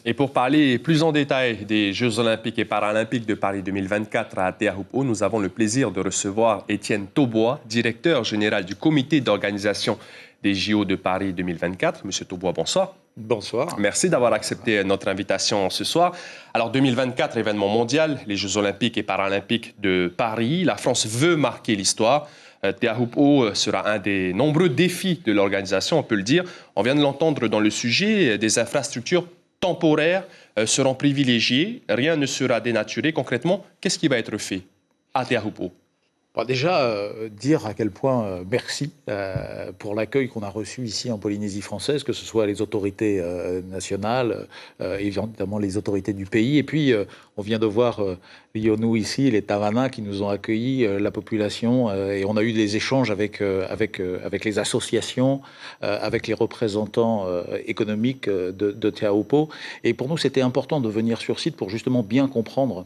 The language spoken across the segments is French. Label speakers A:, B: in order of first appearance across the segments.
A: Et pour parler plus en détail des Jeux Olympiques et Paralympiques de Paris 2024 à Teahupoo, nous avons le plaisir de recevoir Étienne Taubois, directeur général du comité d'organisation des JO de Paris 2024. Monsieur Taubois, bonsoir.
B: Bonsoir.
A: Merci d'avoir accepté notre invitation ce soir. Alors 2024, événement mondial, les Jeux Olympiques et Paralympiques de Paris. La France veut marquer l'histoire. Teahupoo sera un des nombreux défis de l'organisation, on peut le dire. On vient de l'entendre dans le sujet, des infrastructures temporaires seront privilégiées, rien ne sera dénaturé. Concrètement, qu'est-ce qui va être fait à Teahupoo?
B: Déjà, dire à quel point merci pour l'accueil qu'on a reçu ici en Polynésie française, que ce soit les autorités nationales, évidemment les autorités du pays. Et puis, on vient de voir les Yonu ici, les Tavana qui nous ont accueillis, la population. Et on a eu des échanges avec les associations, avec les représentants économiques de Teahupoo. Et pour nous, c'était important de venir sur site pour justement bien comprendre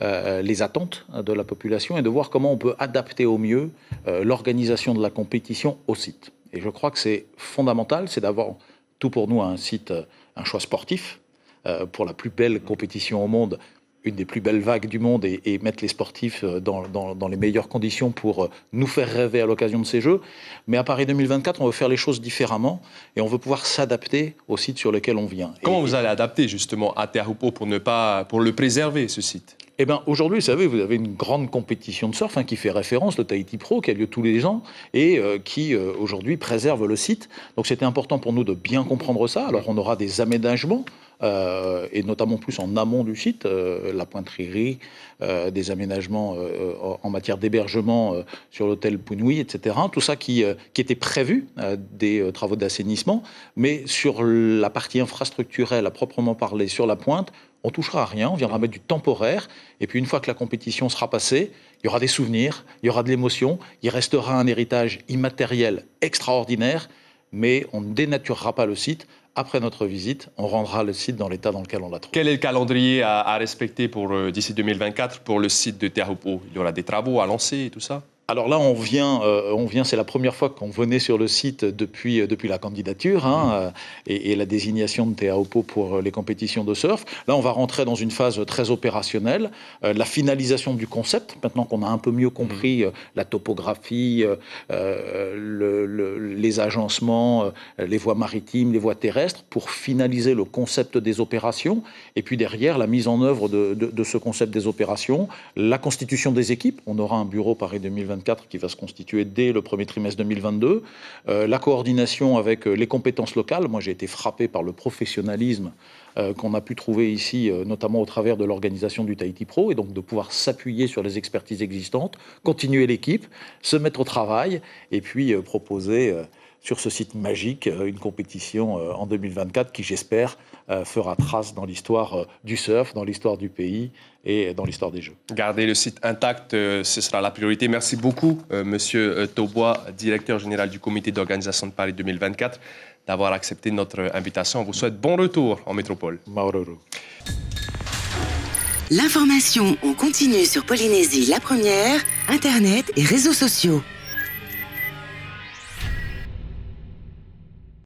B: les attentes de la population et de voir comment on peut adapter au mieux l'organisation de la compétition au site. Et je crois que c'est fondamental, c'est d'avoir tout pour nous un site, un choix sportif pour la plus belle compétition au monde, une des plus belles vagues du monde et mettre les sportifs dans les meilleures conditions pour nous faire rêver à l'occasion de ces Jeux. Mais à Paris 2024, on veut faire les choses différemment et on veut pouvoir s'adapter au site sur lequel on vient.
A: Comment vous allez adapter justement à Teahupoo pour le préserver, ce site?
B: Eh bien, aujourd'hui, vous savez, vous avez une grande compétition de surf qui fait référence, le Tahiti Pro, qui a lieu tous les ans et qui, aujourd'hui, préserve le site. Donc, c'était important pour nous de bien comprendre ça. Alors, on aura des aménagements, et notamment plus en amont du site, la pointerie, des aménagements en matière d'hébergement sur l'hôtel Punui, etc. Tout ça qui était prévu, des travaux d'assainissement. Mais sur la partie infrastructurelle, à proprement parler, sur la pointe, on touchera à rien, on viendra mettre du temporaire. Et puis une fois que la compétition sera passée, il y aura des souvenirs, il y aura de l'émotion, il restera un héritage immatériel extraordinaire, mais on ne dénaturera pas le site. Après notre visite, on rendra le site dans l'état dans lequel on l'a trouvé.
A: Quel est le calendrier à respecter d'ici 2024 pour le site de Teahupoo? Il y aura des travaux à lancer et tout ça?
B: Alors là, on vient, c'est la première fois qu'on venait sur le site depuis la candidature et la désignation de Teahupoo pour les compétitions de surf. Là, on va rentrer dans une phase très opérationnelle, la finalisation du concept, maintenant qu'on a un peu mieux compris la topographie, les agencements, les voies maritimes, les voies terrestres, pour finaliser le concept des opérations, et puis derrière, la mise en œuvre de ce concept des opérations, la constitution des équipes. On aura un bureau Paris 2024 qui va se constituer dès le premier trimestre 2022. La coordination avec les compétences locales. Moi, j'ai été frappé par le professionnalisme qu'on a pu trouver ici, notamment au travers de l'organisation du Tahiti Pro, et donc de pouvoir s'appuyer sur les expertises existantes, continuer l'équipe, se mettre au travail, et puis proposer sur ce site magique une compétition en 2024 qui, j'espère, fera trace dans l'histoire du surf, dans l'histoire du pays et dans l'histoire des Jeux.
A: Garder le site intact, ce sera la priorité. Merci beaucoup, Monsieur Taubois, directeur général du comité d'organisation de Paris 2024, d'avoir accepté notre invitation. On vous souhaite bon retour en métropole.
B: Maororo.
C: L'information en continu sur Polynésie la première, Internet et réseaux sociaux.